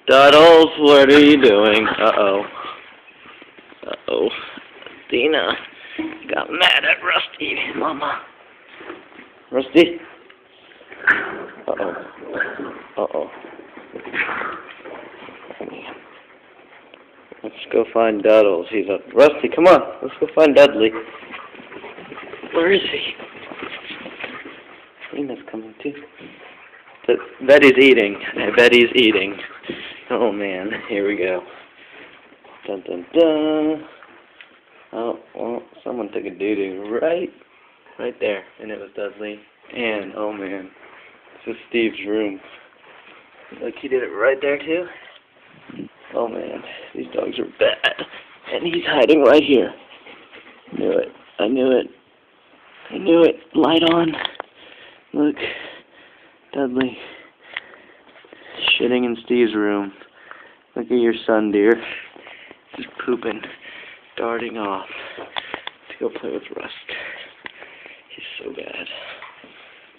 Duddles, what are you doing? Uh-oh. Uh-oh. Dina got mad at Rusty. Mama. Rusty? Uh-oh. Uh-oh. Oh, man. Let's go find Duddles. He's up. Rusty, come on. Let's go find Dudley. Where is he? Dina's coming too. Bet he's eating. I bet he's eating. Oh man, here we go. Dun dun dun. Oh, well, someone took a doo-doo right there, and it was Dudley. And oh man, this is Steve's room. Look, he did it right there too. Oh man, these dogs are bad, and he's hiding right here. Knew it. I knew it. I knew it. Light on. Look, Dudley. Shitting in Steve's room. Look at your son, dear. Just pooping, darting off to go play with Rust. He's so bad.